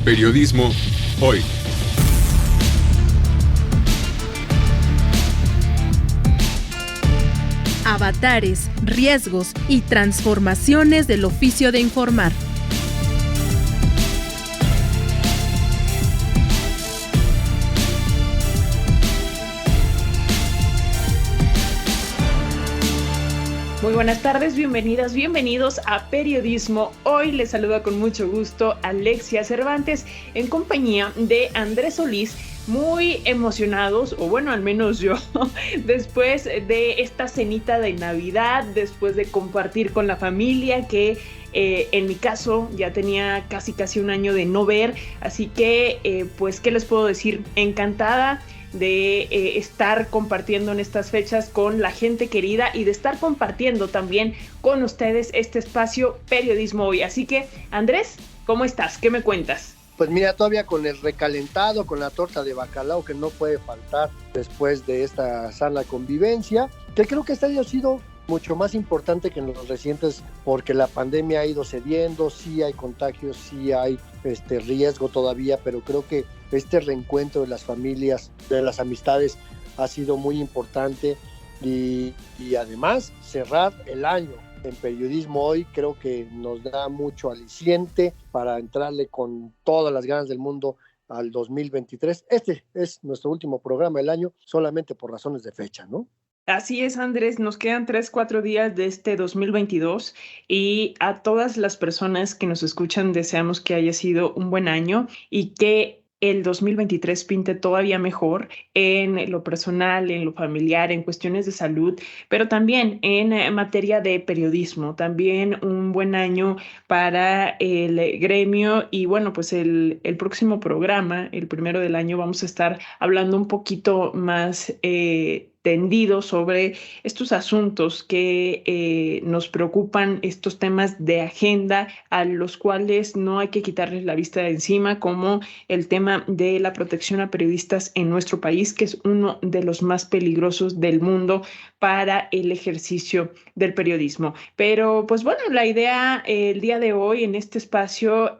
Periodismo hoy. Avatares, riesgos y transformaciones del oficio de informar. Muy buenas tardes, bienvenidas, bienvenidos a Periodismo. Hoy les saluda con mucho gusto Alexia Cervantes en compañía de Andrés Solís, muy emocionados, o bueno, al menos yo, después de esta cenita de Navidad, después de compartir con la familia que en mi caso ya tenía casi un año de no ver, así que pues, ¿qué les puedo decir? Encantada de estar compartiendo en estas fechas con la gente querida y de estar compartiendo también con ustedes este espacio Periodismo Hoy. Así que, Andrés, ¿cómo estás? ¿Qué me cuentas? Pues mira, todavía con el recalentado, con la torta de bacalao que no puede faltar después de esta sana convivencia, que creo que este año ha sido mucho más importante que en los recientes porque la pandemia ha ido cediendo, sí hay contagios, sí hay riesgo todavía, pero creo que este reencuentro de las familias, de las amistades, ha sido muy importante y además cerrar el año en Periodismo Hoy creo que nos da mucho aliciente para entrarle con todas las ganas del mundo al 2023. Este es nuestro último programa del año, solamente por razones de fecha, ¿no? Así es, Andrés, nos quedan 3-4 días de este 2022 y a todas las personas que nos escuchan deseamos que haya sido un buen año y que el 2023 pinte todavía mejor en lo personal, en lo familiar, en cuestiones de salud, pero también en materia de periodismo, también un buen año para el gremio y bueno, pues el próximo programa, el primero del año, vamos a estar hablando un poquito más tendido sobre estos asuntos que nos preocupan, estos temas de agenda a los cuales no hay que quitarles la vista de encima, como el tema de la protección a periodistas en nuestro país, que es uno de los más peligrosos del mundo para el ejercicio del periodismo. Pero pues bueno, la idea el día de hoy en este espacio,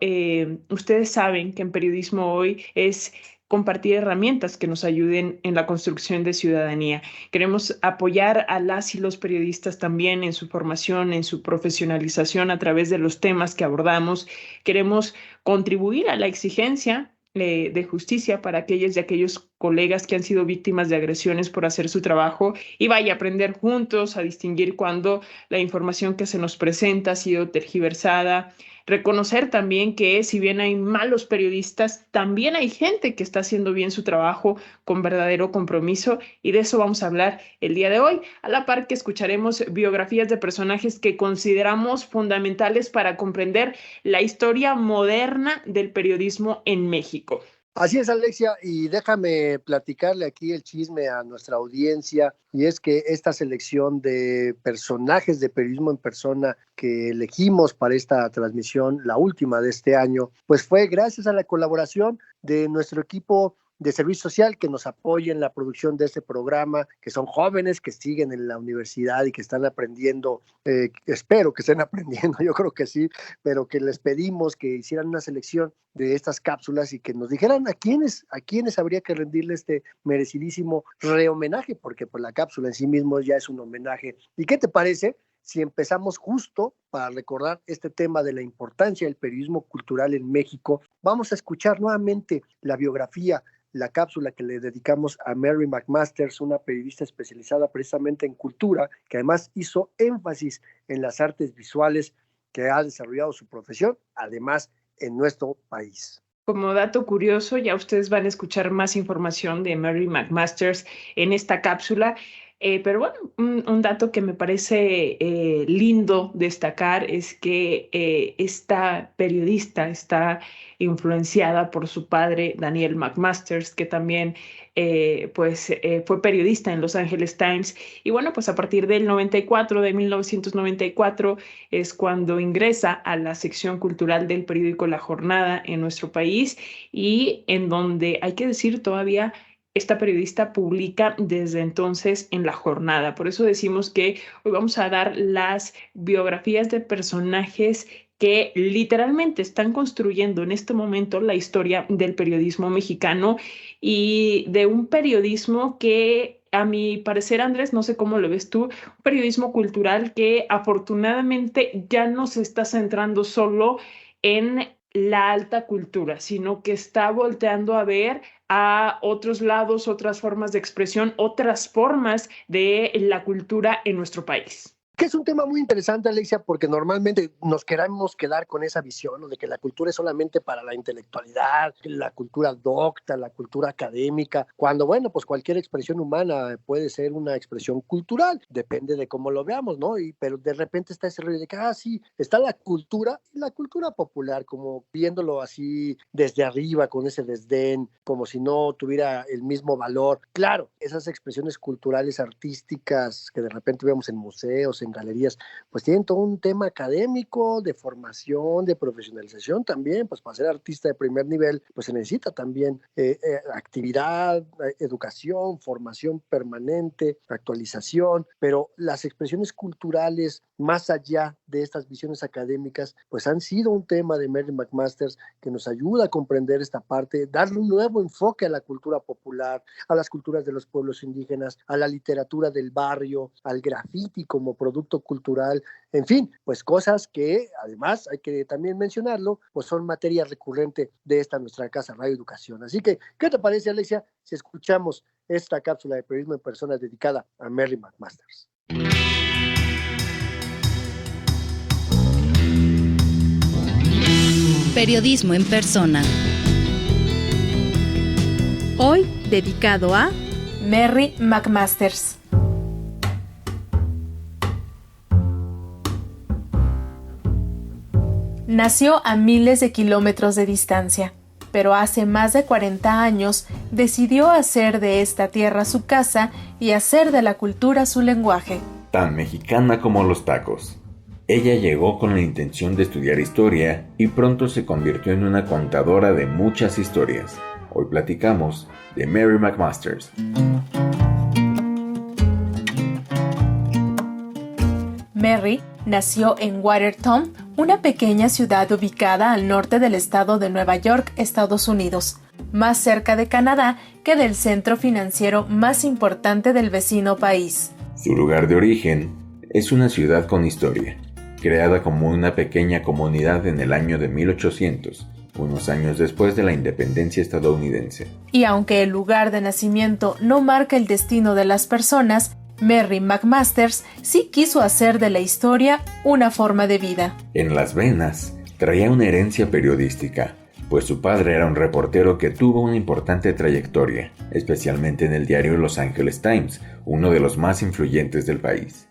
ustedes saben que en Periodismo Hoy es compartir herramientas que nos ayuden en la construcción de ciudadanía. Queremos apoyar a las y los periodistas también en su formación, en su profesionalización a través de los temas que abordamos. Queremos contribuir a la exigencia de justicia para aquellas y aquellos colegas que han sido víctimas de agresiones por hacer su trabajo y vaya a aprender juntos a distinguir cuando la información que se nos presenta ha sido tergiversada. Reconocer también que si bien hay malos periodistas, también hay gente que está haciendo bien su trabajo con verdadero compromiso y de eso vamos a hablar el día de hoy, a la par que escucharemos biografías de personajes que consideramos fundamentales para comprender la historia moderna del periodismo en México. Así es, Alexia, y déjame platicarle aquí el chisme a nuestra audiencia, y es que esta selección de personajes de periodismo en persona que elegimos para esta transmisión, la última de este año, pues fue gracias a la colaboración de nuestro equipo de servicio social que nos apoya en la producción de este programa, que son jóvenes que siguen en la universidad y que están aprendiendo, espero que estén aprendiendo, yo creo que sí, pero que les pedimos que hicieran una selección de estas cápsulas y que nos dijeran a quiénes habría que rendirle este merecidísimo rehomenaje, porque pues la cápsula en sí mismo ya es un homenaje. ¿Y qué te parece si empezamos justo para recordar este tema de la importancia del periodismo cultural en México? Vamos a escuchar nuevamente la biografía, la cápsula que le dedicamos a Mary McMasters, una periodista especializada precisamente en cultura, que además hizo énfasis en las artes visuales, que ha desarrollado su profesión, además en nuestro país. Como dato curioso, ya ustedes van a escuchar más información de Mary McMasters en esta cápsula. Pero bueno, un dato que me parece lindo destacar es que esta periodista está influenciada por su padre, Daniel McMasters, que también fue periodista en Los Angeles Times. Y bueno, pues a partir del 94, de 1994, es cuando ingresa a la sección cultural del periódico La Jornada en nuestro país y en donde hay que decir todavía esta periodista publica desde entonces en La Jornada. Por eso decimos que hoy vamos a dar las biografías de personajes que literalmente están construyendo en este momento la historia del periodismo mexicano y de un periodismo que, a mi parecer, Andrés, no sé cómo lo ves tú, un periodismo cultural que afortunadamente ya no se está centrando solo en la alta cultura, sino que está volteando a ver a otros lados, otras formas de expresión, otras formas de la cultura en nuestro país. Que es un tema muy interesante, Alexia, porque normalmente nos queremos quedar con esa visión, ¿no?, de que la cultura es solamente para la intelectualidad, la cultura docta, la cultura académica, cuando, bueno, pues cualquier expresión humana puede ser una expresión cultural, depende de cómo lo veamos, ¿no? Pero de repente está ese rollo de que, sí, está la cultura, y la cultura popular, como viéndolo así desde arriba, con ese desdén, como si no tuviera el mismo valor. Claro, esas expresiones culturales, artísticas, que de repente vemos en museos, en galerías, pues tienen todo un tema académico, de formación, de profesionalización también. Pues para ser artista de primer nivel, pues se necesita también actividad, educación, formación permanente, actualización, pero las expresiones culturales, más allá de estas visiones académicas, pues han sido un tema de Mary McMaster que nos ayuda a comprender esta parte, darle un nuevo enfoque a la cultura popular, a las culturas de los pueblos indígenas, a la literatura del barrio, al graffiti como producto cultural, en fin, pues cosas que además hay que también mencionarlo, pues son materia recurrente de esta nuestra casa Radio Educación. Así que, ¿qué te parece, Alexia, si escuchamos esta cápsula de periodismo en persona dedicada a Mary McMaster? Periodismo en persona. Hoy dedicado a Mary McMaster. Nació a miles de kilómetros de distancia, pero hace más de 40 años decidió hacer de esta tierra su casa y hacer de la cultura su lenguaje. Tan mexicana como los tacos. Ella llegó con la intención de estudiar historia y pronto se convirtió en una contadora de muchas historias. Hoy platicamos de Mary McMaster. Mary nació en Watertown, una pequeña ciudad ubicada al norte del estado de Nueva York, Estados Unidos, más cerca de Canadá que del centro financiero más importante del vecino país. Su lugar de origen es una ciudad con historia, creada como una pequeña comunidad en el año de 1800, unos años después de la independencia estadounidense. Y aunque el lugar de nacimiento no marca el destino de las personas, Mary McMaster sí quiso hacer de la historia una forma de vida. En las venas traía una herencia periodística, pues su padre era un reportero que tuvo una importante trayectoria, especialmente en el diario Los Angeles Times, uno de los más influyentes del país.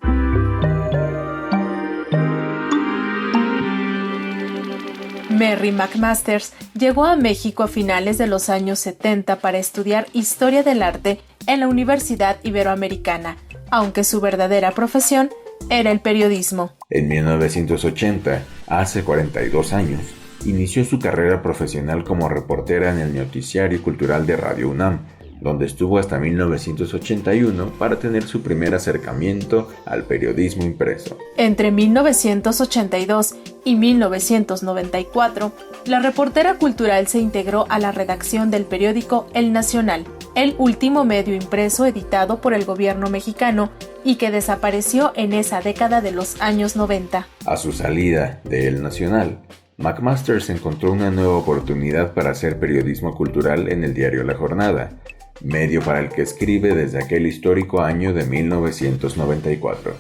Mary McMaster llegó a México a finales de los años 70 para estudiar Historia del Arte en la Universidad Iberoamericana, aunque su verdadera profesión era el periodismo. En 1980, hace 42 años, inició su carrera profesional como reportera en el Noticiario Cultural de Radio UNAM, donde estuvo hasta 1981 para tener su primer acercamiento al periodismo impreso. Entre 1982 y 1994, la reportera cultural se integró a la redacción del periódico El Nacional, el último medio impreso editado por el gobierno mexicano y que desapareció en esa década de los años 90. A su salida de El Nacional, McMaster encontró una nueva oportunidad para hacer periodismo cultural en el diario La Jornada, medio para el que escribe desde aquel histórico año de 1994.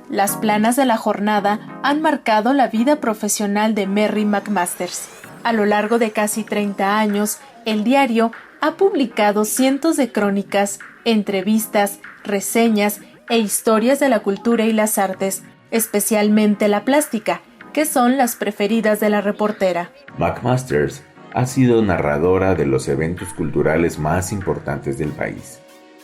Las planas de La Jornada han marcado la vida profesional de Mary McMaster. A lo largo de casi 30 años, el diario ha publicado cientos de crónicas, entrevistas, reseñas e historias de la cultura y las artes, especialmente la plástica, que son las preferidas de la reportera. McMaster ha sido narradora de los eventos culturales más importantes del país.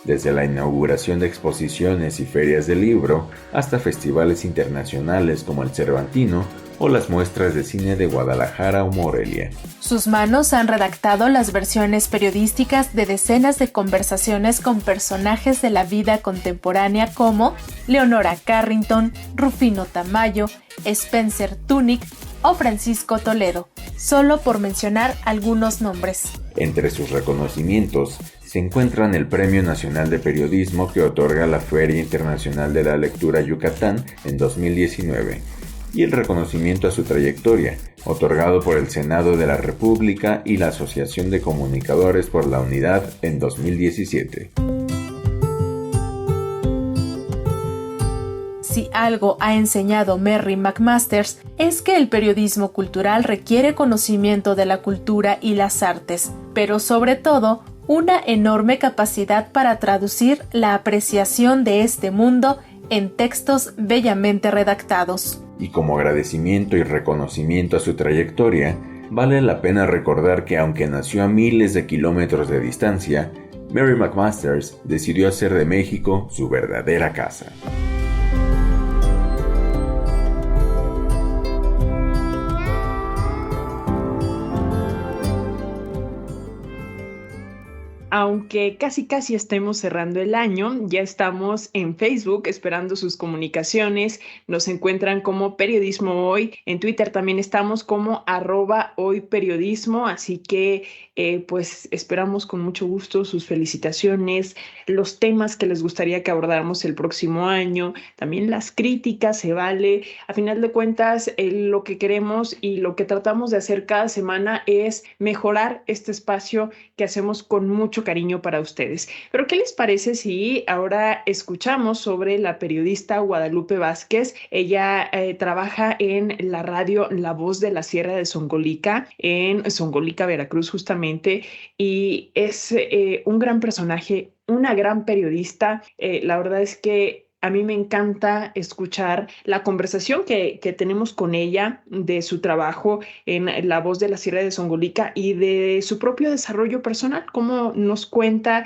desde la inauguración de exposiciones y ferias del libro hasta festivales internacionales como el Cervantino o las muestras de cine de Guadalajara o Morelia. Sus manos han redactado las versiones periodísticas de decenas de conversaciones con personajes de la vida contemporánea como Leonora Carrington, Rufino Tamayo, Spencer Tunick o Francisco Toledo, solo por mencionar algunos nombres. Entre sus reconocimientos se encuentran el Premio Nacional de Periodismo que otorga la Feria Internacional de la Lectura Yucatán en 2019 y el reconocimiento a su trayectoria, otorgado por el Senado de la República y la Asociación de Comunicadores por la Unidad en 2017. Si algo ha enseñado Merry McMasters es que el periodismo cultural requiere conocimiento de la cultura y las artes, pero sobre todo una enorme capacidad para traducir la apreciación de este mundo en textos bellamente redactados. Y como agradecimiento y reconocimiento a su trayectoria, vale la pena recordar que aunque nació a miles de kilómetros de distancia, Merry McMasters decidió hacer de México su verdadera casa. Aunque casi estemos cerrando el año, ya estamos en Facebook esperando sus comunicaciones. Nos encuentran como Periodismo Hoy. En Twitter también estamos como @hoyperiodismo. Así que pues esperamos con mucho gusto sus felicitaciones, los temas que les gustaría que abordáramos el próximo año, también las críticas, se vale. A final de cuentas, lo que queremos y lo que tratamos de hacer cada semana es mejorar este espacio que hacemos con mucho cariño para ustedes. Pero ¿qué les parece si ahora escuchamos sobre la periodista Guadalupe Vázquez? Ella trabaja en la radio La Voz de la Sierra de Songolica, en Songolica, Veracruz, justamente, y es un gran personaje, una gran periodista. La verdad es que a mí me encanta escuchar la conversación que tenemos con ella de su trabajo en La Voz de la Sierra de Songolica y de su propio desarrollo personal, cómo nos cuenta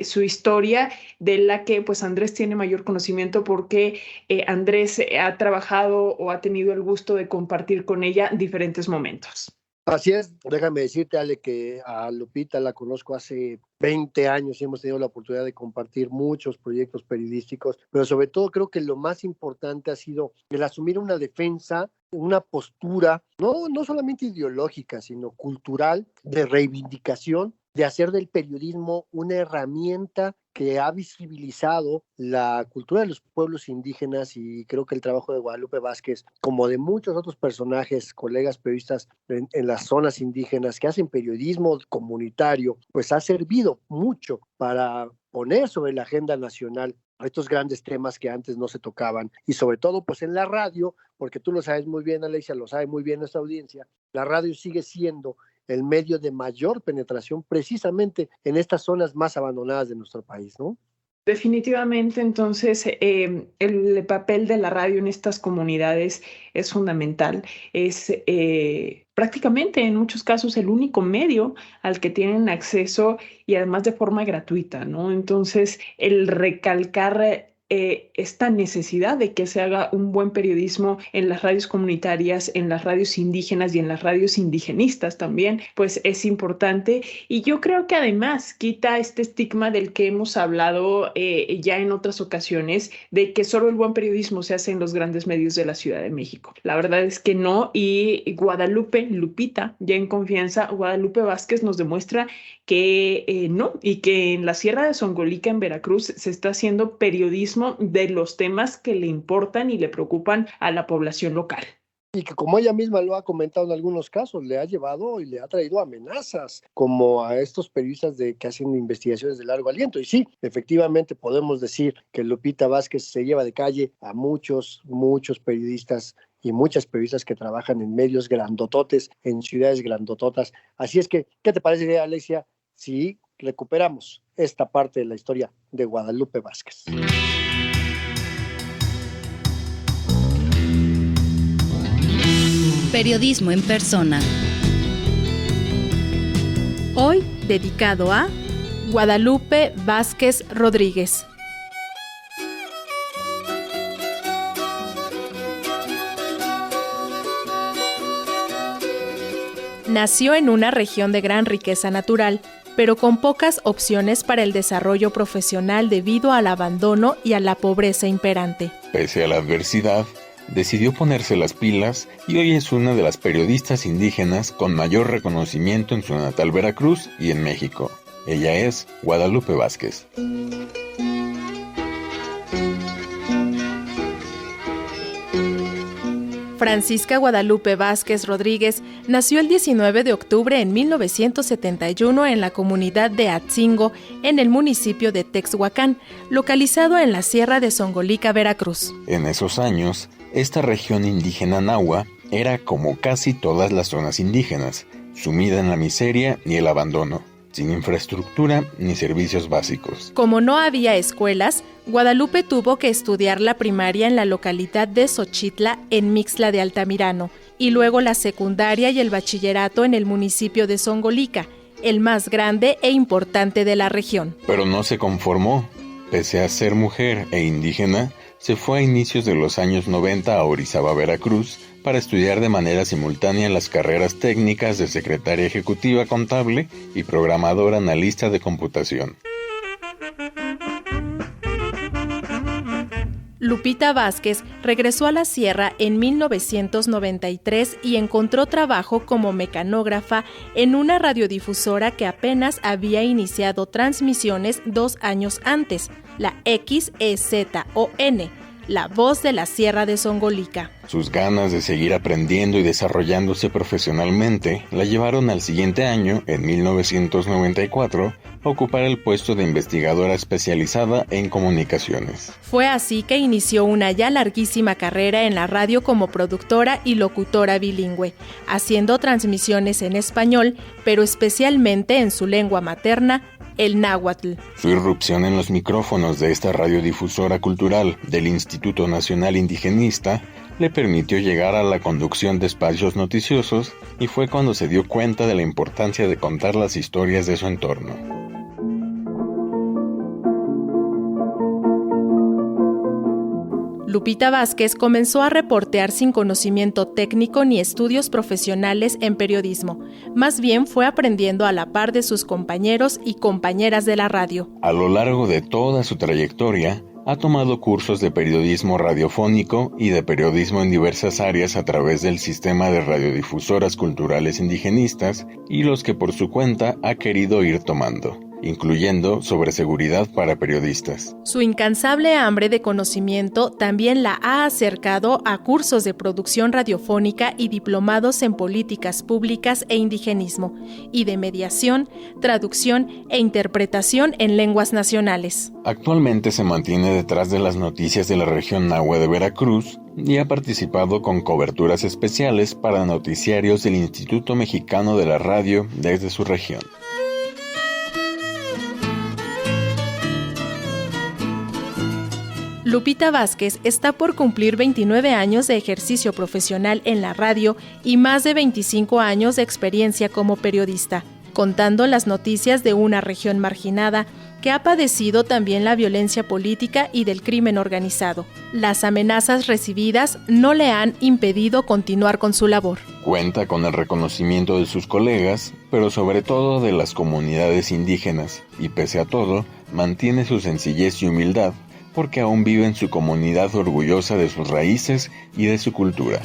su historia, de la que pues Andrés tiene mayor conocimiento porque Andrés ha trabajado o ha tenido el gusto de compartir con ella diferentes momentos. Así es, déjame decirte, Ale, que a Lupita la conozco hace 20 años y hemos tenido la oportunidad de compartir muchos proyectos periodísticos, pero sobre todo creo que lo más importante ha sido el asumir una defensa, una postura, no solamente ideológica, sino cultural, de reivindicación, de hacer del periodismo una herramienta que ha visibilizado la cultura de los pueblos indígenas, y creo que el trabajo de Guadalupe Vázquez, como de muchos otros personajes, colegas periodistas en las zonas indígenas que hacen periodismo comunitario, pues ha servido mucho para poner sobre la agenda nacional estos grandes temas que antes no se tocaban, y sobre todo pues en la radio, porque tú lo sabes muy bien, Alexia, lo sabe muy bien nuestra audiencia, la radio sigue siendo el medio de mayor penetración precisamente en estas zonas más abandonadas de nuestro país, ¿no? Definitivamente, entonces, el papel de la radio en estas comunidades es fundamental. Es prácticamente en muchos casos el único medio al que tienen acceso y además de forma gratuita, ¿no? Entonces, el recalcar esta necesidad de que se haga un buen periodismo en las radios comunitarias, en las radios indígenas y en las radios indigenistas también, pues es importante. Y yo creo que además quita este estigma del que hemos hablado ya en otras ocasiones, de que solo el buen periodismo se hace en los grandes medios de la Ciudad de México. La verdad es que no, y Lupita, ya en confianza, Guadalupe Vázquez nos demuestra que no, y que en la Sierra de Songolica, en Veracruz, se está haciendo periodismo de los temas que le importan y le preocupan a la población local. Y que, como ella misma lo ha comentado en algunos casos, le ha llevado y le ha traído amenazas, como a estos periodistas que hacen investigaciones de largo aliento. Y sí, efectivamente podemos decir que Lupita Vázquez se lleva de calle a muchos periodistas y muchas periodistas que trabajan en medios grandototes, en ciudades grandototas. Así es que, ¿qué te parece, Alexia, si recuperamos esta parte de la historia de Guadalupe Vázquez? Periodismo en persona. Hoy dedicado a Guadalupe Vázquez Rodríguez. Nació en una región de gran riqueza natural, pero con pocas opciones para el desarrollo profesional debido al abandono y a la pobreza imperante. Pese a la adversidad, decidió ponerse las pilas y hoy es una de las periodistas indígenas con mayor reconocimiento en su natal Veracruz y en México. Ella es Guadalupe Vázquez. Francisca Guadalupe Vázquez Rodríguez nació el 19 de octubre en 1971 en la comunidad de Atzingo, en el municipio de Texhuacán, localizado en la Sierra de Songolica, Veracruz. En esos años, esta región indígena nahua era como casi todas las zonas indígenas, sumida en la miseria y el abandono, sin infraestructura ni servicios básicos. Como no había escuelas, Guadalupe tuvo que estudiar la primaria en la localidad de Xochitla, en Mixtla de Altamirano, y luego la secundaria y el bachillerato en el municipio de Songolica, el más grande e importante de la región. Pero no se conformó. Pese a ser mujer e indígena, se fue a inicios de los años 90 a Orizaba, Veracruz, para estudiar de manera simultánea las carreras técnicas de secretaria ejecutiva contable y programadora analista de computación. Lupita Vázquez regresó a la sierra en 1993 y encontró trabajo como mecanógrafa en una radiodifusora que apenas había iniciado transmisiones 2 años antes, la XEZON, la voz de la Sierra de Songolica. Sus ganas de seguir aprendiendo y desarrollándose profesionalmente la llevaron al siguiente año, en 1994, a ocupar el puesto de investigadora especializada en comunicaciones. Fue así que inició una ya larguísima carrera en la radio como productora y locutora bilingüe, haciendo transmisiones en español, pero especialmente en su lengua materna, el náhuatl. Su irrupción en los micrófonos de esta radiodifusora cultural del Instituto Nacional Indigenista le permitió llegar a la conducción de espacios noticiosos y fue cuando se dio cuenta de la importancia de contar las historias de su entorno. Lupita Vázquez comenzó a reportear sin conocimiento técnico ni estudios profesionales en periodismo. Más bien fue aprendiendo a la par de sus compañeros y compañeras de la radio. A lo largo de toda su trayectoria, ha tomado cursos de periodismo radiofónico y de periodismo en diversas áreas a través del sistema de radiodifusoras culturales indigenistas y los que por su cuenta ha querido ir tomando, incluyendo sobre seguridad para periodistas. Su incansable hambre de conocimiento también la ha acercado a cursos de producción radiofónica y diplomados en políticas públicas e indigenismo, y de mediación, traducción e interpretación en lenguas nacionales. Actualmente se mantiene detrás de las noticias de la región nahua de Veracruz y ha participado con coberturas especiales para noticiarios del Instituto Mexicano de la Radio desde su región. Lupita Vázquez está por cumplir 29 años de ejercicio profesional en la radio y más de 25 años de experiencia como periodista, contando las noticias de una región marginada que ha padecido también la violencia política y del crimen organizado. Las amenazas recibidas no le han impedido continuar con su labor. Cuenta con el reconocimiento de sus colegas, pero sobre todo de las comunidades indígenas, y pese a todo, mantiene su sencillez y humildad, porque aún vive en su comunidad orgullosa de sus raíces y de su cultura.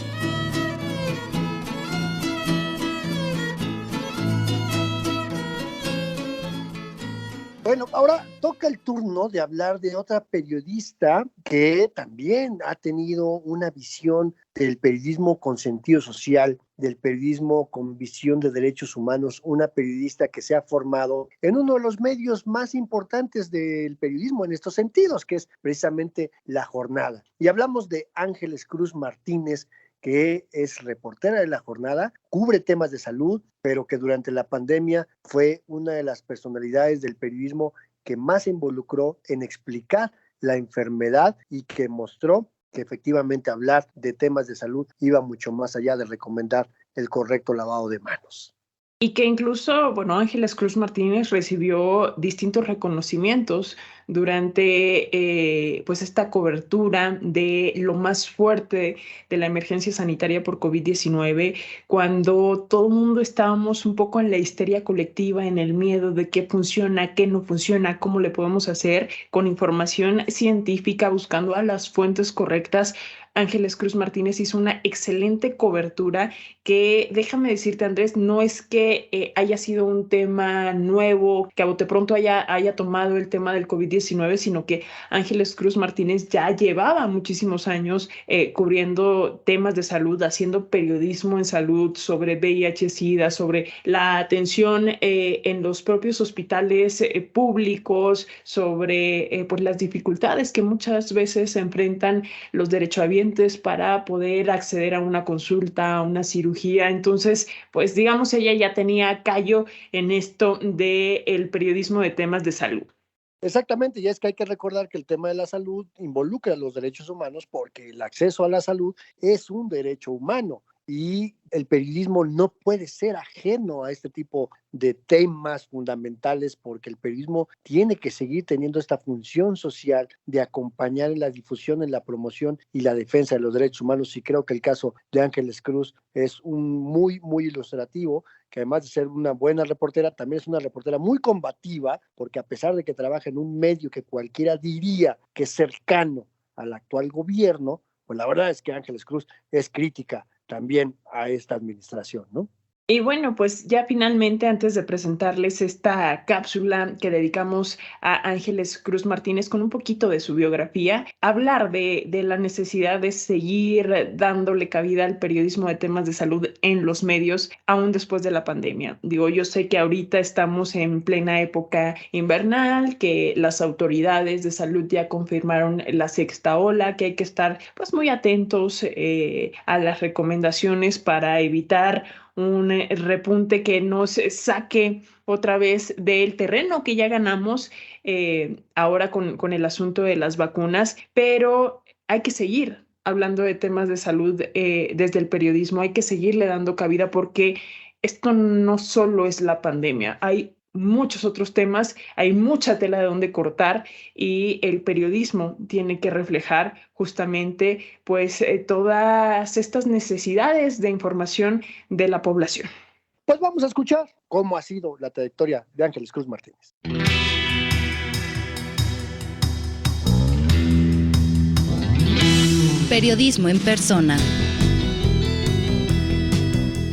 Bueno, ahora toca el turno de hablar de otra periodista que también ha tenido una visión del periodismo con sentido social, del periodismo con visión de derechos humanos, una periodista que se ha formado en uno de los medios más importantes del periodismo en estos sentidos, que es precisamente La Jornada. Y hablamos de Ángeles Cruz Martínez, que es reportera de La Jornada, cubre temas de salud, pero que durante la pandemia fue una de las personalidades del periodismo que más se involucró en explicar la enfermedad y que mostró que efectivamente hablar de temas de salud iba mucho más allá de recomendar el correcto lavado de manos. y que incluso, bueno, Ángeles Cruz Martínez recibió distintos reconocimientos durante pues esta cobertura de lo más fuerte de la emergencia sanitaria por COVID-19, cuando todo el mundo estábamos un poco en la histeria colectiva, en el miedo de qué funciona, qué no funciona, cómo le podemos hacer, con información científica, buscando a las fuentes correctas. Ángeles Cruz Martínez hizo una excelente cobertura que, déjame decirte, Andrés, no es que haya sido un tema nuevo, que a bote pronto haya tomado el tema del COVID-19, sino que Ángeles Cruz Martínez ya llevaba muchísimos años cubriendo temas de salud, haciendo periodismo en salud sobre VIH-Sida, sobre la atención en los propios hospitales públicos, sobre pues las dificultades que muchas veces se enfrentan los derechohabientes para poder acceder a una consulta, a una cirugía. Entonces, pues digamos, ella ya tenía callo en esto del periodismo de temas de salud. Exactamente, y es que hay que recordar que el tema de la salud involucra los derechos humanos porque el acceso a la salud es un derecho humano. Y el periodismo no puede ser ajeno a este tipo de temas fundamentales porque el periodismo tiene que seguir teniendo esta función social de acompañar en la difusión, en la promoción y la defensa de los derechos humanos. Y creo que el caso de Ángeles Cruz es un muy ilustrativo, que además de ser una buena reportera, también es una reportera muy combativa, porque a pesar de que trabaja en un medio que cualquiera diría que es cercano al actual gobierno, pues la verdad es que Ángeles Cruz es crítica también a esta administración, ¿no? Y bueno, pues ya finalmente, antes de presentarles esta cápsula que dedicamos a Ángeles Cruz Martínez con un poquito de su biografía, hablar de la necesidad de seguir dándole cabida al periodismo de temas de salud en los medios, aún después de la pandemia. Digo, yo sé que ahorita estamos en plena época invernal, que las autoridades de salud ya confirmaron la sexta ola, que hay que estar pues muy atentos a las recomendaciones para evitar un repunte que nos saque otra vez del terreno que ya ganamos ahora con el asunto de las vacunas, pero hay que seguir hablando de temas de salud desde el periodismo, hay que seguirle dando cabida porque esto no solo es la pandemia, hay muchos otros temas, hay mucha tela de donde cortar y el periodismo tiene que reflejar justamente pues todas estas necesidades de información de la población. Pues vamos a escuchar cómo ha sido la trayectoria de Ángeles Cruz Martínez. Periodismo en persona.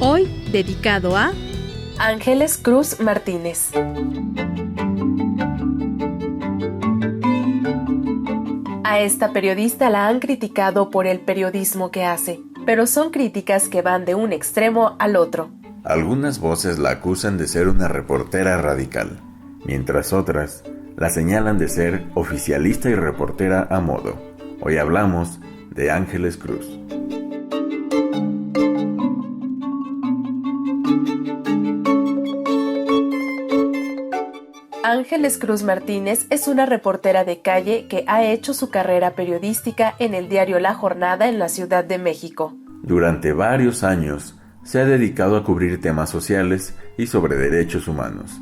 Hoy dedicado a Ángeles Cruz Martínez. A esta periodista la han criticado por el periodismo que hace, pero son críticas que van de un extremo al otro. Algunas voces la acusan de ser una reportera radical, mientras otras la señalan de ser oficialista y reportera a modo. Hoy hablamos de Ángeles Cruz. Ángeles Cruz Martínez es una reportera de calle que ha hecho su carrera periodística en el diario La Jornada en la Ciudad de México. Durante varios años se ha dedicado a cubrir temas sociales y sobre derechos humanos,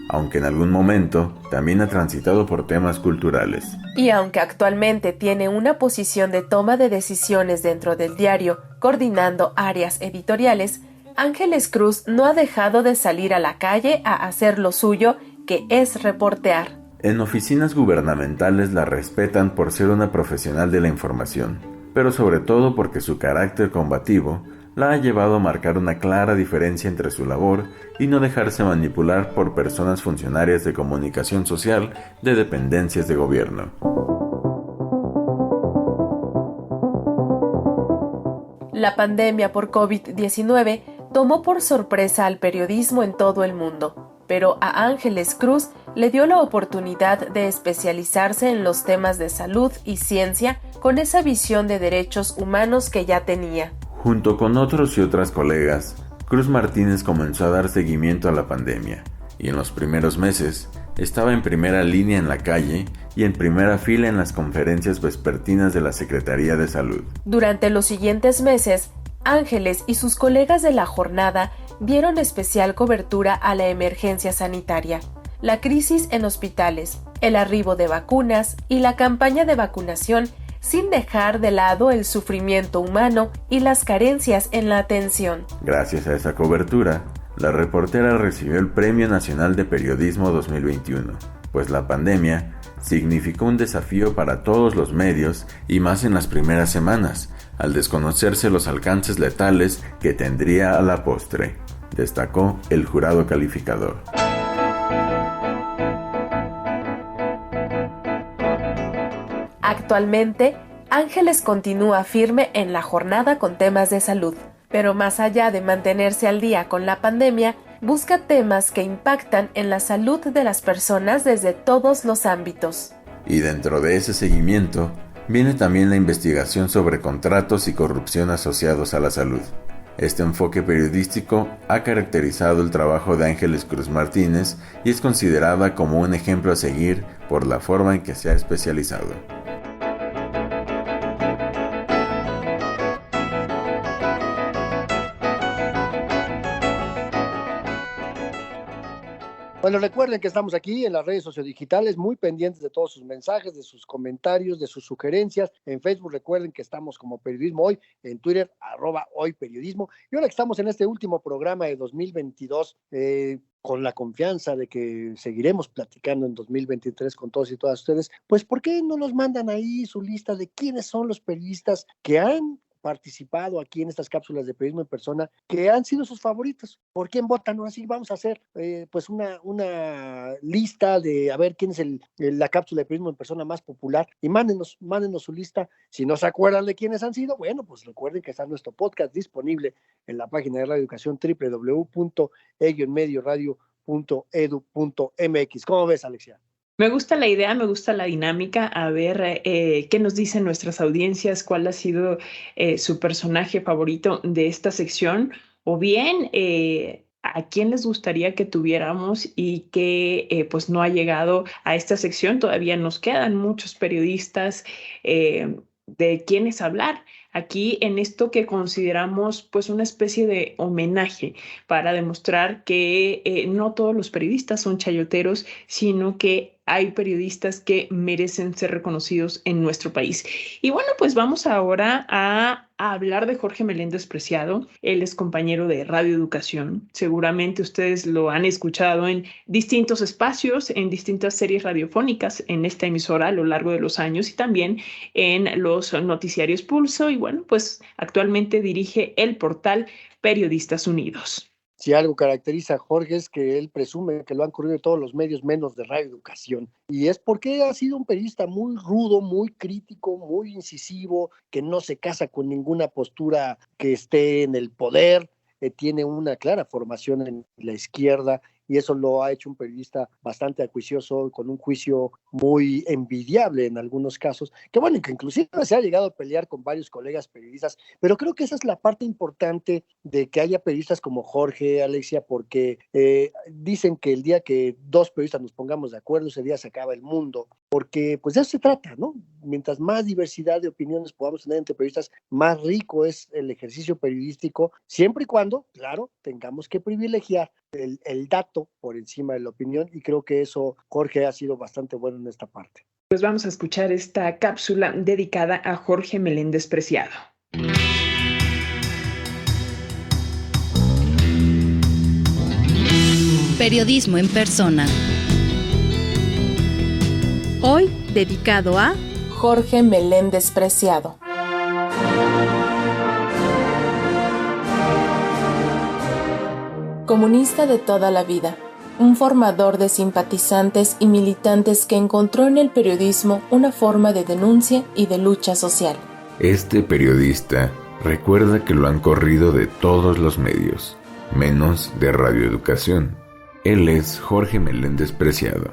aunque en algún momento también ha transitado por temas culturales. Y aunque actualmente tiene una posición de toma de decisiones dentro del diario, coordinando áreas editoriales, Ángeles Cruz no ha dejado de salir a la calle a hacer lo suyo, que es reportear. En oficinas gubernamentales la respetan por ser una profesional de la información, pero sobre todo porque su carácter combativo la ha llevado a marcar una clara diferencia entre su labor y no dejarse manipular por personas funcionarias de comunicación social de dependencias de gobierno. La pandemia por COVID-19 tomó por sorpresa al periodismo en todo el mundo, pero a Ángeles Cruz le dio la oportunidad de especializarse en los temas de salud y ciencia con esa visión de derechos humanos que ya tenía. Junto con otros y otras colegas, Cruz Martínez comenzó a dar seguimiento a la pandemia y en los primeros meses estaba en primera línea en la calle y en primera fila en las conferencias vespertinas de la Secretaría de Salud. Durante los siguientes meses, Ángeles y sus colegas de La Jornada dieron especial cobertura a la emergencia sanitaria, la crisis en hospitales, el arribo de vacunas y la campaña de vacunación, sin dejar de lado el sufrimiento humano y las carencias en la atención. Gracias a esa cobertura, la reportera recibió el Premio Nacional de Periodismo 2021, pues la pandemia significó un desafío para todos los medios y más en las primeras semanas, al desconocerse los alcances letales que tendría a la postre, destacó el jurado calificador. Actualmente, Ángeles continúa firme en la jornada con temas de salud, pero más allá de mantenerse al día con la pandemia, busca temas que impactan en la salud de las personas desde todos los ámbitos. Y dentro de ese seguimiento, viene también la investigación sobre contratos y corrupción asociados a la salud. Este enfoque periodístico ha caracterizado el trabajo de Ángeles Cruz Martínez y es considerada como un ejemplo a seguir por la forma en que se ha especializado. Bueno, recuerden que estamos aquí en las redes sociodigitales, muy pendientes de todos sus mensajes, de sus comentarios, de sus sugerencias. En Facebook recuerden que estamos como Periodismo Hoy, en Twitter, @hoyperiodismo. Y ahora que estamos en este último programa de 2022, con la confianza de que seguiremos platicando en 2023 con todos y todas ustedes, pues ¿por qué no nos mandan ahí su lista de quiénes son los periodistas que han participado aquí en estas cápsulas de periodismo en persona, que han sido sus favoritos? ¿Por quién votan? Ahora sí vamos a hacer pues una lista de a ver quién es la cápsula de periodismo en persona más popular, y mándenos su lista. Si no se acuerdan de quiénes han sido, bueno, pues recuerden que está nuestro podcast disponible en la página de Radio Educación, www.medioradio.edu.mx. ¿Cómo ves, Alexia? Me gusta la idea, me gusta la dinámica, a ver qué nos dicen nuestras audiencias, cuál ha sido su personaje favorito de esta sección, o bien a quién les gustaría que tuviéramos y que pues no ha llegado a esta sección. Todavía nos quedan muchos periodistas de quienes hablar aquí en esto que consideramos pues una especie de homenaje para demostrar que no todos los periodistas son chayoteros, sino que hay periodistas que merecen ser reconocidos en nuestro país. Y bueno, pues vamos ahora a hablar de Jorge Meléndez Preciado. Él es compañero de Radio Educación. Seguramente ustedes lo han escuchado en distintos espacios, en distintas series radiofónicas en esta emisora a lo largo de los años, y también en los noticiarios Pulso. Y bueno, pues actualmente dirige el portal Periodistas Unidos. Si algo caracteriza a Jorge es que él presume que lo han corrido de todos los medios menos de Radio Educación. Y es porque ha sido un periodista muy rudo, muy crítico, muy incisivo, que no se casa con ninguna postura que esté en el poder, tiene una clara formación en la izquierda, y eso lo ha hecho un periodista bastante acuicioso, con un juicio muy envidiable en algunos casos, que bueno, que inclusive se ha llegado a pelear con varios colegas periodistas, pero creo que esa es la parte importante de que haya periodistas como Jorge, Alexia, porque dicen que el día que dos periodistas nos pongamos de acuerdo, ese día se acaba el mundo, porque pues de eso se trata, ¿no? Mientras más diversidad de opiniones podamos tener entre periodistas, más rico es el ejercicio periodístico, siempre y cuando, claro, tengamos que privilegiar el dato por encima de la opinión, y creo que eso Jorge ha sido bastante bueno en esta parte. Pues vamos a escuchar esta cápsula dedicada a Jorge Meléndez Preciado. Periodismo en persona. Hoy dedicado a Jorge Meléndez Preciado. Comunista de toda la vida, un formador de simpatizantes y militantes que encontró en el periodismo una forma de denuncia y de lucha social. Este periodista recuerda que lo han corrido de todos los medios, menos de Radio Educación. Él es Jorge Meléndez Preciado.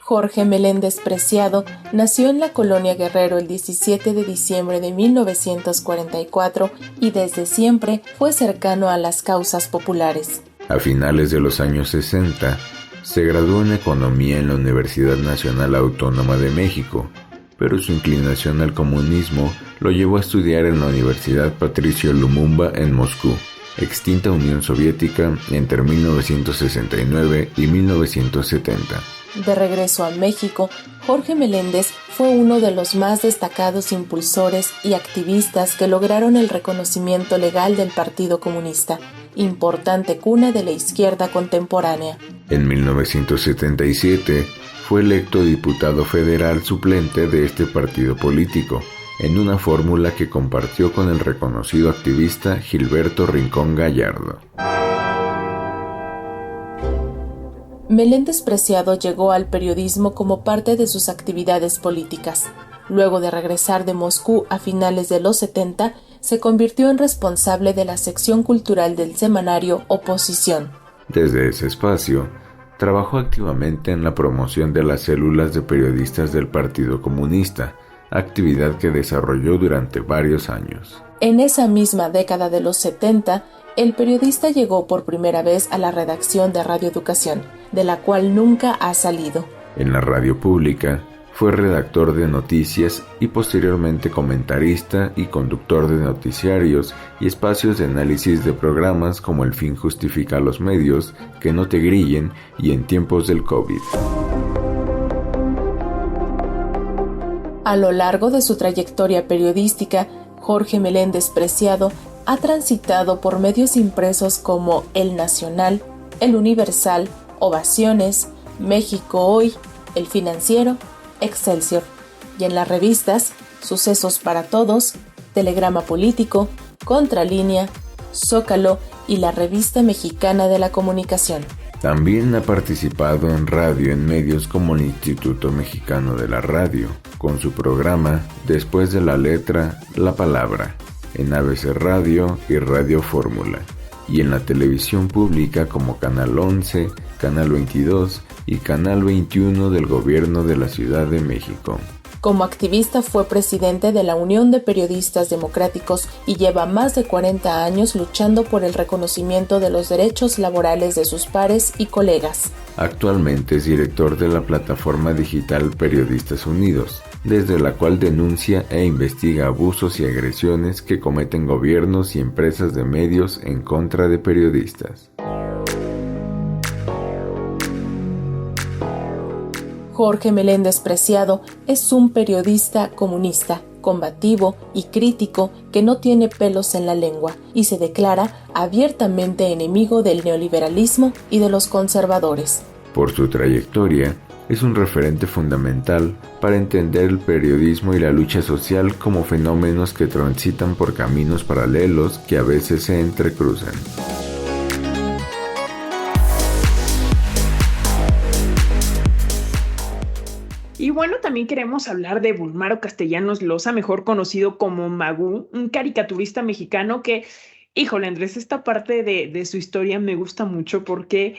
Jorge Meléndez Preciado nació en la Colonia Guerrero el 17 de diciembre de 1944 y desde siempre fue cercano a las causas populares. A finales de los años 60, se graduó en Economía en la Universidad Nacional Autónoma de México, pero su inclinación al comunismo lo llevó a estudiar en la Universidad Patricio Lumumba en Moscú, extinta Unión Soviética entre 1969 y 1970. De regreso a México, Jorge Meléndez fue uno de los más destacados impulsores y activistas que lograron el reconocimiento legal del Partido Comunista, importante cuna de la izquierda contemporánea. En 1977 fue electo diputado federal suplente de este partido político, en una fórmula que compartió con el reconocido activista Gilberto Rincón Gallardo. Meléndez Preciado llegó al periodismo como parte de sus actividades políticas. Luego de regresar de Moscú a finales de los 70, se convirtió en responsable de la sección cultural del semanario Oposición. Desde ese espacio, trabajó activamente en la promoción de las células de periodistas del Partido Comunista, actividad que desarrolló durante varios años. En esa misma década de los 70, el periodista llegó por primera vez a la redacción de Radio Educación, de la cual nunca ha salido. En la radio pública, fue redactor de noticias y posteriormente comentarista y conductor de noticiarios y espacios de análisis de programas como El fin justifica los medios, Que no te grillen y En tiempos del COVID. A lo largo de su trayectoria periodística, Jorge Meléndez Preciado ha transitado por medios impresos como El Nacional, El Universal, Ovaciones, México Hoy, El Financiero, Excelsior, y en las revistas Sucesos para Todos, Telegrama Político, Contralínea, Zócalo y la Revista Mexicana de la Comunicación. También ha participado en radio en medios como el Instituto Mexicano de la Radio, con su programa Después de la letra, la palabra, en ABC Radio y Radio Fórmula, y en la televisión pública como Canal 11, Canal 22 y Canal 21 del Gobierno de la Ciudad de México. Como activista fue presidente de la Unión de Periodistas Democráticos y lleva más de 40 años luchando por el reconocimiento de los derechos laborales de sus pares y colegas. Actualmente es director de la plataforma digital Periodistas Unidos, desde la cual denuncia e investiga abusos y agresiones que cometen gobiernos y empresas de medios en contra de periodistas. Jorge Meléndez Preciado es un periodista comunista, combativo y crítico que no tiene pelos en la lengua y se declara abiertamente enemigo del neoliberalismo y de los conservadores. Por su trayectoria, es un referente fundamental para entender el periodismo y la lucha social como fenómenos que transitan por caminos paralelos que a veces se entrecruzan. Y bueno, también queremos hablar de Bulmaro Castellanos Loza, mejor conocido como Magú, un caricaturista mexicano que, híjole Andrés, esta parte de su historia me gusta mucho porque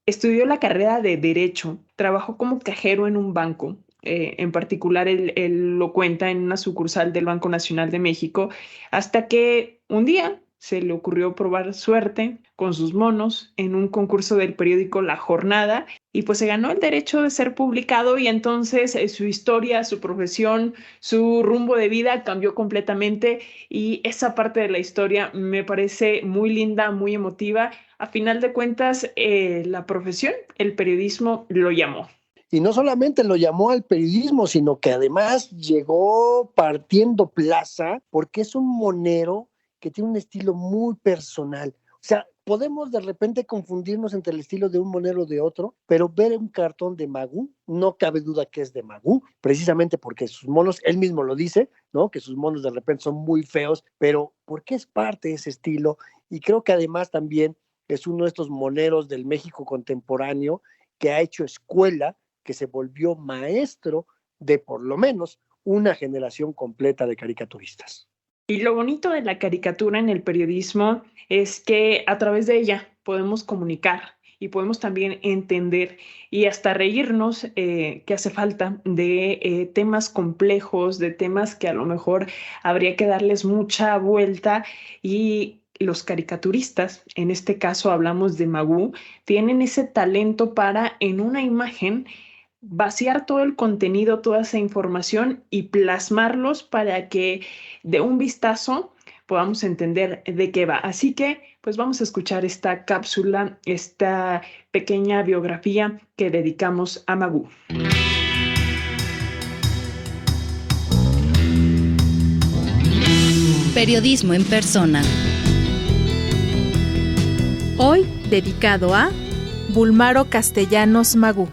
estudió la carrera de Derecho, trabajó como cajero en un banco, en particular él lo cuenta en una sucursal del Banco Nacional de México, hasta que un día se le ocurrió probar suerte con sus monos en un concurso del periódico La Jornada y pues se ganó el derecho de ser publicado y entonces su historia, su profesión, su rumbo de vida cambió completamente y esa parte de la historia me parece muy linda, muy emotiva. A final de cuentas, la profesión, el periodismo lo llamó. Y no solamente lo llamó al periodismo, sino que además llegó partiendo plaza porque es un monero que tiene un estilo muy personal. O sea, podemos de repente confundirnos entre el estilo de un monero de otro, pero ver un cartón de Magú, no cabe duda que es de Magú, precisamente porque sus monos, él mismo lo dice, ¿no? Que sus monos de repente son muy feos, pero porque es parte de ese estilo, y creo que además también es uno de estos moneros del México contemporáneo que ha hecho escuela, que se volvió maestro de por lo menos una generación completa de caricaturistas. Y lo bonito de la caricatura en el periodismo es que a través de ella podemos comunicar y podemos también entender y hasta reírnos que hace falta de temas complejos, de temas que a lo mejor habría que darles mucha vuelta y los caricaturistas, en este caso hablamos de Magú, tienen ese talento para en una imagen vaciar todo el contenido, toda esa información y plasmarlos para que de un vistazo podamos entender de qué va. Así que, pues vamos a escuchar esta cápsula, esta pequeña biografía que dedicamos a Magú. Periodismo en persona. Hoy dedicado a Bulmaro Castellanos Magú.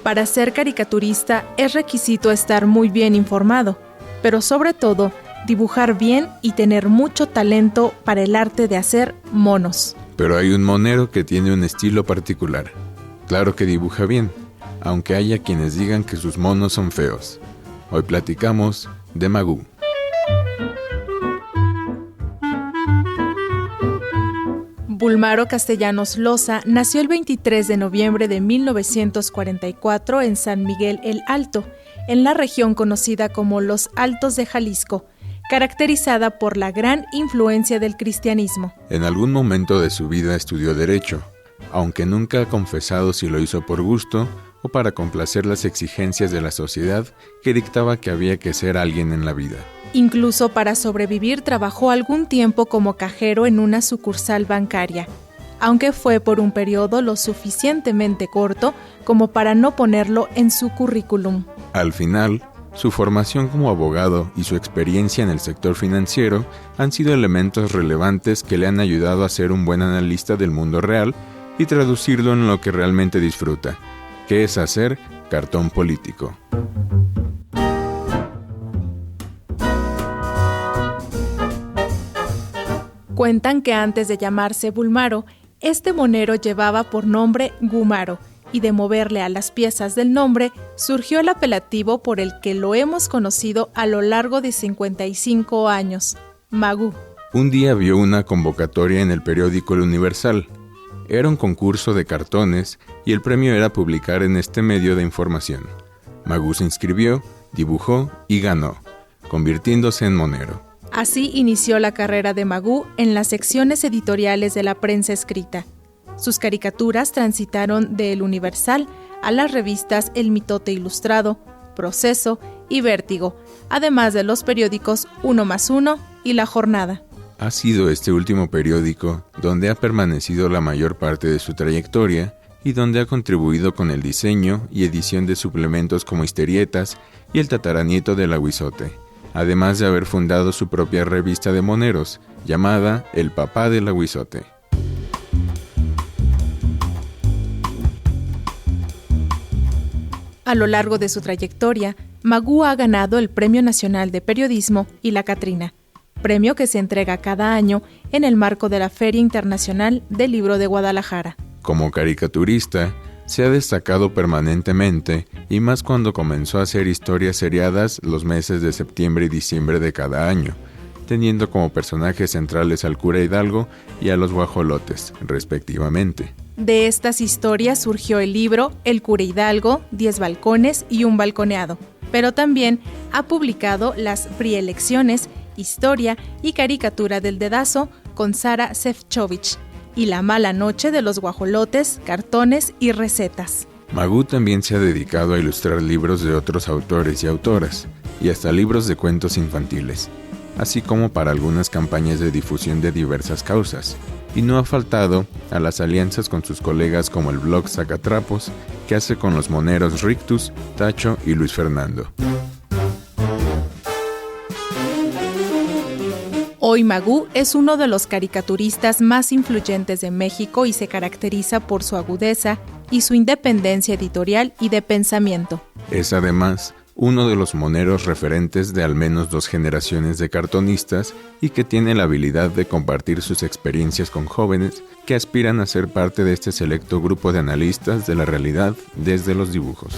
Para ser caricaturista es requisito estar muy bien informado, pero sobre todo dibujar bien y tener mucho talento para el arte de hacer monos. Pero hay un monero que tiene un estilo particular. Claro que dibuja bien, aunque haya quienes digan que sus monos son feos. Hoy platicamos de Magú. Bulmaro Castellanos Loza nació el 23 de noviembre de 1944 en San Miguel el Alto, en la región conocida como Los Altos de Jalisco, caracterizada por la gran influencia del cristianismo. En algún momento de su vida estudió Derecho, aunque nunca ha confesado si lo hizo por gusto o para complacer las exigencias de la sociedad que dictaba que había que ser alguien en la vida. Incluso para sobrevivir trabajó algún tiempo como cajero en una sucursal bancaria, aunque fue por un periodo lo suficientemente corto como para no ponerlo en su currículum. Al final, su formación como abogado y su experiencia en el sector financiero han sido elementos relevantes que le han ayudado a ser un buen analista del mundo real y traducirlo en lo que realmente disfruta, que es hacer cartón político. Cuentan que antes de llamarse Bulmaro, este monero llevaba por nombre Gumaro, y de moverle a las piezas del nombre surgió el apelativo por el que lo hemos conocido a lo largo de 55 años, Magú. Un día vio una convocatoria en el periódico El Universal. Era un concurso de cartones y el premio era publicar en este medio de información. Magú se inscribió, dibujó y ganó, convirtiéndose en monero. Así inició la carrera de Magú en las secciones editoriales de la prensa escrita. Sus caricaturas transitaron de El Universal a las revistas El Mitote Ilustrado, Proceso y Vértigo, además de los periódicos 1+1 y La Jornada. Ha sido este último periódico donde ha permanecido la mayor parte de su trayectoria y donde ha contribuido con el diseño y edición de suplementos como Historietas y El Tataranieto del Aguizote, además de haber fundado su propia revista de moneros, llamada El Papá del Aguizote. A lo largo de su trayectoria, Magú ha ganado el Premio Nacional de Periodismo y la Catrina, premio que se entrega cada año en el marco de la Feria Internacional del Libro de Guadalajara. Como caricaturista, se ha destacado permanentemente, y más cuando comenzó a hacer historias seriadas los meses de septiembre y diciembre de cada año, teniendo como personajes centrales al cura Hidalgo y a los guajolotes, respectivamente. De estas historias surgió el libro El cura Hidalgo, 10 balcones y un balconeado, pero también ha publicado las Prielecciones, Historia y Caricatura del Dedazo con Sara Sefcovic, y La mala noche de los guajolotes, cartones y recetas. Magú también se ha dedicado a ilustrar libros de otros autores y autoras, y hasta libros de cuentos infantiles, así como para algunas campañas de difusión de diversas causas, y no ha faltado a las alianzas con sus colegas como el blog Sacatrapos, que hace con los moneros Rictus, Tacho y Luis Fernando. Hoy Magú es uno de los caricaturistas más influyentes de México y se caracteriza por su agudeza y su independencia editorial y de pensamiento. Es además uno de los moneros referentes de al menos 2 generaciones de cartonistas y que tiene la habilidad de compartir sus experiencias con jóvenes que aspiran a ser parte de este selecto grupo de analistas de la realidad desde los dibujos.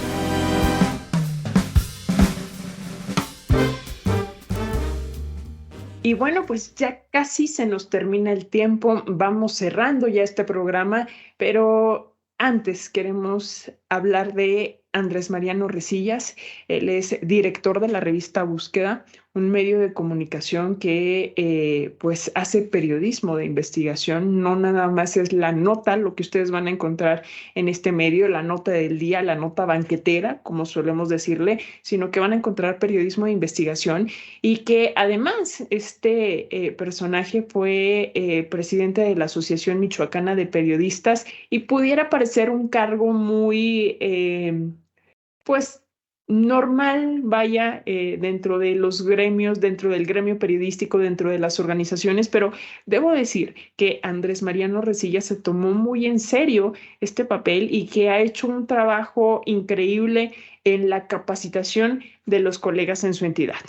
Y bueno, pues ya casi se nos termina el tiempo, vamos cerrando ya este programa, pero antes queremos hablar de Andrés Mariano Resillas. Él es director de la revista Búsqueda, un medio de comunicación que pues hace periodismo de investigación. No nada más es la nota, lo que ustedes van a encontrar en este medio, la nota del día, la nota banquetera, como solemos decirle, sino que van a encontrar periodismo de investigación y que además este personaje fue presidente de la Asociación Michoacana de Periodistas y pudiera parecer un cargo muy, pues, normal, vaya, dentro de los gremios, dentro del gremio periodístico, dentro de las organizaciones, pero debo decir que Andrés Mariano Resillas se tomó muy en serio este papel y que ha hecho un trabajo increíble en la capacitación de los colegas en su entidad.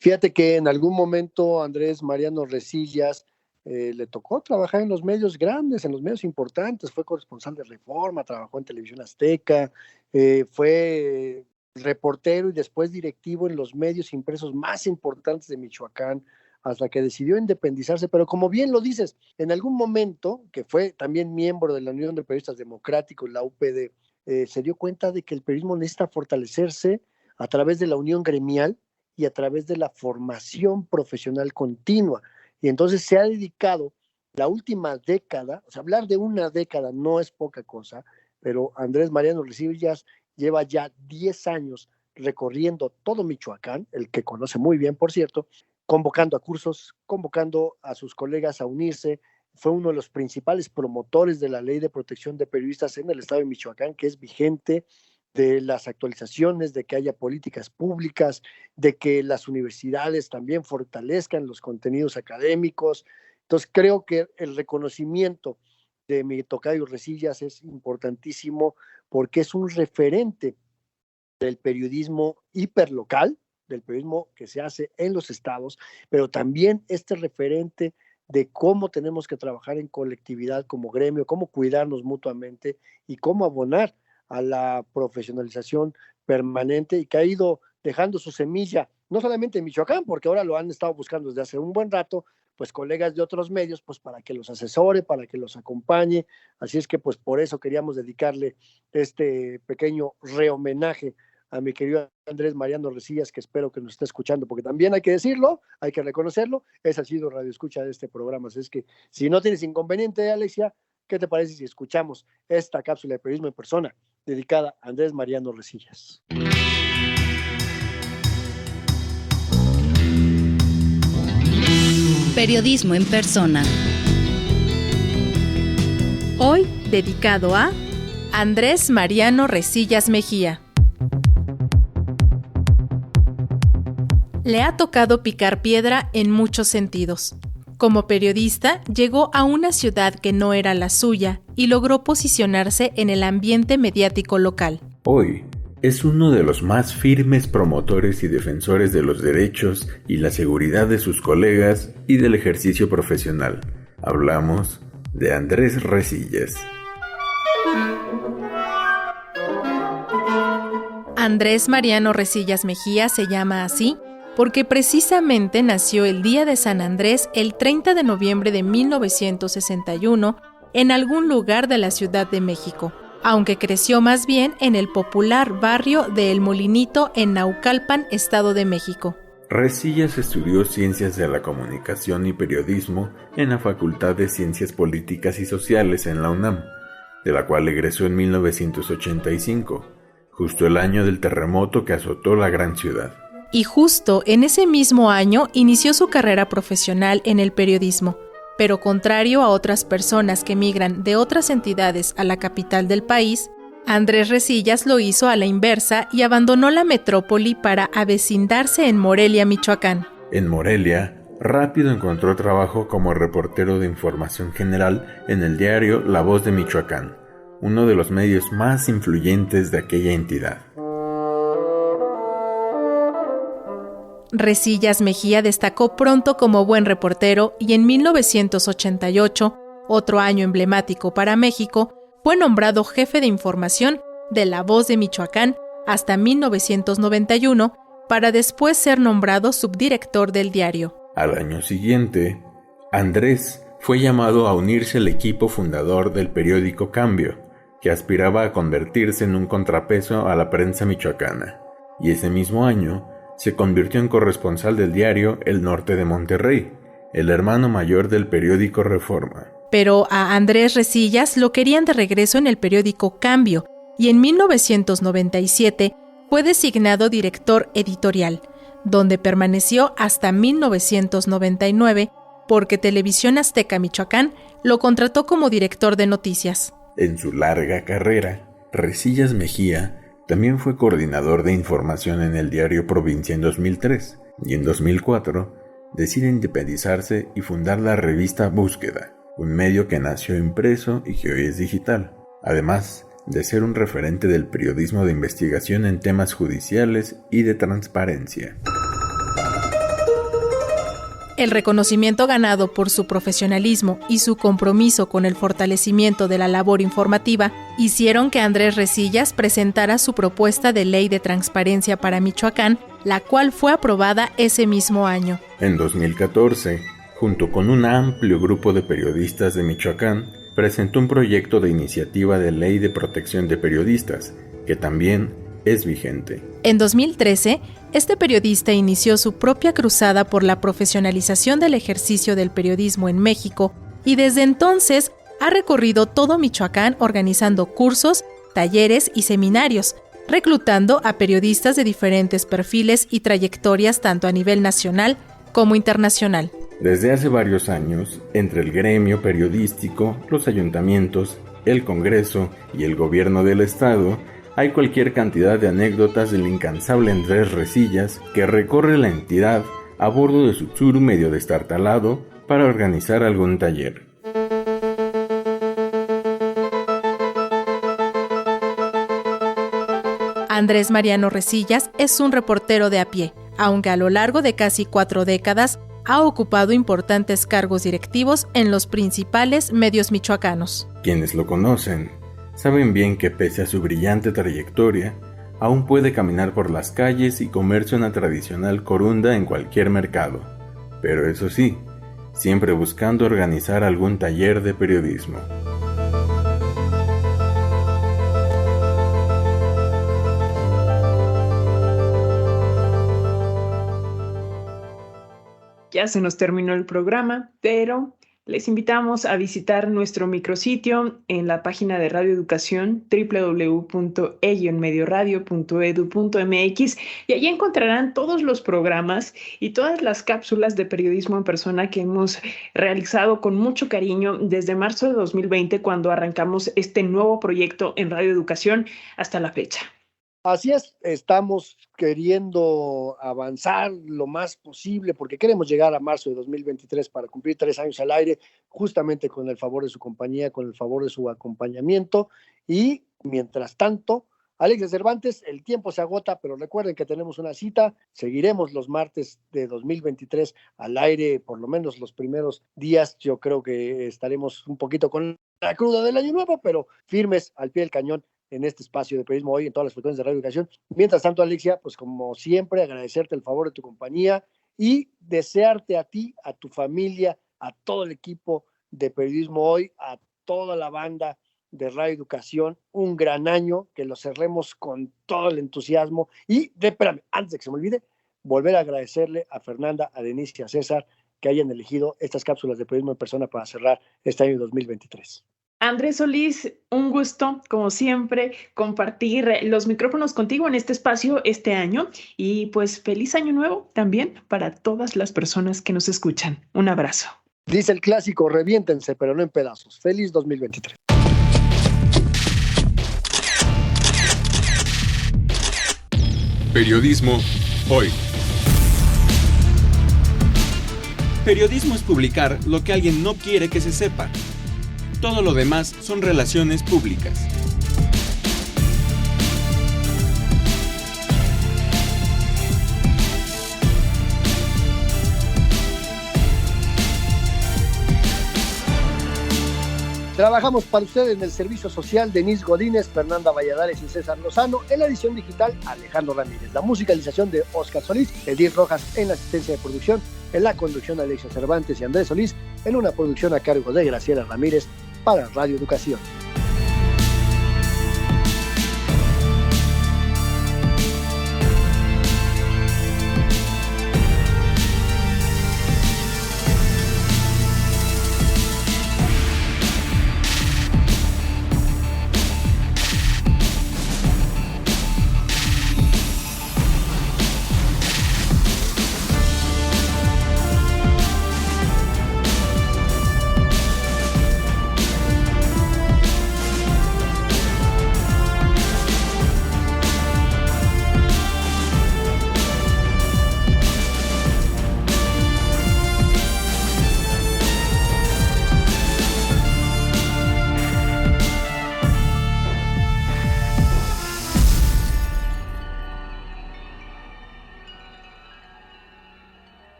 Fíjate que en algún momento Andrés Mariano Resillas le tocó trabajar en los medios grandes, en los medios importantes, fue corresponsal de Reforma, trabajó en Televisión Azteca, fue reportero y después directivo en los medios impresos más importantes de Michoacán, hasta que decidió independizarse, pero como bien lo dices, en algún momento, que fue también miembro de la Unión de Periodistas Democráticos, la UPD, se dio cuenta de que el periodismo necesita fortalecerse a través de la unión gremial y a través de la formación profesional continua, y entonces se ha dedicado la última década, o sea, hablar de una década no es poca cosa, pero Andrés Mariano Resillas lleva ya 10 años recorriendo todo Michoacán, el que conoce muy bien, por cierto, convocando a cursos, convocando a sus colegas a unirse. Fue uno de los principales promotores de la Ley de Protección de Periodistas en el estado de Michoacán, que es vigente, de las actualizaciones, de que haya políticas públicas, de que las universidades también fortalezcan los contenidos académicos. Entonces creo que el reconocimiento de mi tocayo Resillas es importantísimo porque es un referente del periodismo hiperlocal, del periodismo que se hace en los estados, pero también este referente de cómo tenemos que trabajar en colectividad como gremio, cómo cuidarnos mutuamente y cómo abonar a la profesionalización permanente y que ha ido dejando su semilla, no solamente en Michoacán, porque ahora lo han estado buscando desde hace un buen rato, pues colegas de otros medios, pues para que los asesore, para que los acompañe. Así es que pues por eso queríamos dedicarle este pequeño rehomenaje a mi querido Andrés Mariano Resillas, que espero que nos esté escuchando, porque también hay que decirlo, hay que reconocerlo, esa ha sido Radio Escucha de este programa. Así es que si no tienes inconveniente, Alexia, ¿qué te parece si escuchamos esta cápsula de periodismo en persona dedicada a Andrés Mariano Resillas? Periodismo en persona. Hoy dedicado a Andrés Mariano Resillas Mejía. Le ha tocado picar piedra en muchos sentidos. Como periodista, llegó a una ciudad que no era la suya y logró posicionarse en el ambiente mediático local. Hoy es uno de los más firmes promotores y defensores de los derechos y la seguridad de sus colegas y del ejercicio profesional. Hablamos de Andrés Resillas. Andrés Mariano Resillas Mejía se llama así porque precisamente nació el día de San Andrés el 30 de noviembre de 1961 en algún lugar de la Ciudad de México, aunque creció más bien en el popular barrio de El Molinito en Naucalpan, Estado de México. Resillas estudió Ciencias de la Comunicación y Periodismo en la Facultad de Ciencias Políticas y Sociales en la UNAM, de la cual egresó en 1985, justo el año del terremoto que azotó la gran ciudad. Y justo en ese mismo año inició su carrera profesional en el periodismo, pero contrario a otras personas que migran de otras entidades a la capital del país, Andrés Resillas lo hizo a la inversa y abandonó la metrópoli para avecindarse en Morelia, Michoacán. En Morelia, rápido encontró trabajo como reportero de información general en el diario La Voz de Michoacán, uno de los medios más influyentes de aquella entidad. Resillas Mejía destacó pronto como buen reportero y en 1988, otro año emblemático para México, fue nombrado jefe de información de La Voz de Michoacán hasta 1991, para después ser nombrado subdirector del diario. Al año siguiente, Andrés fue llamado a unirse al equipo fundador del periódico Cambio, que aspiraba a convertirse en un contrapeso a la prensa michoacana, y ese mismo año Se convirtió en corresponsal del diario El Norte de Monterrey, el hermano mayor del periódico Reforma. Pero a Andrés Resillas lo querían de regreso en el periódico Cambio y en 1997 fue designado director editorial, donde permaneció hasta 1999 porque Televisión Azteca Michoacán lo contrató como director de noticias. En su larga carrera, Resillas Mejía también fue coordinador de información en el diario Provincia en 2003 y en 2004 decide independizarse y fundar la revista Búsqueda, un medio que nació impreso y que hoy es digital, además de ser un referente del periodismo de investigación en temas judiciales y de transparencia. El reconocimiento ganado por su profesionalismo y su compromiso con el fortalecimiento de la labor informativa hicieron que Andrés Resillas presentara su propuesta de ley de transparencia para Michoacán, la cual fue aprobada ese mismo año. En 2014, junto con un amplio grupo de periodistas de Michoacán, presentó un proyecto de iniciativa de ley de protección de periodistas, que también es vigente. En 2013, este periodista inició su propia cruzada por la profesionalización del ejercicio del periodismo en México y desde entonces ha recorrido todo Michoacán organizando cursos, talleres y seminarios, reclutando a periodistas de diferentes perfiles y trayectorias tanto a nivel nacional como internacional. Desde hace varios años, entre el gremio periodístico, los ayuntamientos, el Congreso y el gobierno del estado, hay cualquier cantidad de anécdotas del incansable Andrés Resillas que recorre la entidad a bordo de su tsuru medio destartalado para organizar algún taller. Andrés Mariano Resillas es un reportero de a pie, aunque a lo largo de casi 4 décadas ha ocupado importantes cargos directivos en los principales medios michoacanos. Quienes lo conocen saben bien que pese a su brillante trayectoria, aún puede caminar por las calles y comerse una tradicional corunda en cualquier mercado. Pero eso sí, siempre buscando organizar algún taller de periodismo. Ya se nos terminó el programa, pero les invitamos a visitar nuestro micrositio en la página de Radio Educación, www.medioradio.edu.mx, y allí encontrarán todos los programas y todas las cápsulas de periodismo en persona que hemos realizado con mucho cariño desde marzo de 2020, cuando arrancamos este nuevo proyecto en Radio Educación, hasta la fecha. Así es, estamos queriendo avanzar lo más posible porque queremos llegar a marzo de 2023 para cumplir 3 años al aire, justamente con el favor de su compañía, con el favor de su acompañamiento. Y mientras tanto, Alexia Cervantes, el tiempo se agota, pero recuerden que tenemos una cita. Seguiremos los martes de 2023 al aire, por lo menos los primeros días. Yo creo que estaremos un poquito con la cruda del año nuevo, pero firmes al pie del cañón en este espacio de periodismo hoy en todas las frecuencias de Radio Educación. Mientras tanto, Alexia, pues como siempre, agradecerte el favor de tu compañía y desearte a ti, a tu familia, a todo el equipo de periodismo hoy, a toda la banda de Radio Educación, un gran año, que lo cerremos con todo el entusiasmo. Y, espérame, antes de que se me olvide, volver a agradecerle a Fernanda, a Denise y a César que hayan elegido estas cápsulas de periodismo en persona para cerrar este año 2023. Andrés Solís, un gusto, como siempre, compartir los micrófonos contigo en este espacio este año, y pues feliz año nuevo también para todas las personas que nos escuchan. Un abrazo. Dice el clásico, reviéntense, pero no en pedazos. Feliz 2023. Periodismo hoy. Periodismo es publicar lo que alguien no quiere que se sepa. Todo lo demás son relaciones públicas. Trabajamos para usted en el servicio social Denise Godínez, Fernanda Valladares y César Lozano. En la edición digital, Alejandro Ramírez. La musicalización de Óscar Solís, Edith Rojas en la asistencia de producción. En la conducción, Alexia Cervantes y Andrés Solís. En una producción a cargo de Graciela Ramírez para Radio Educación.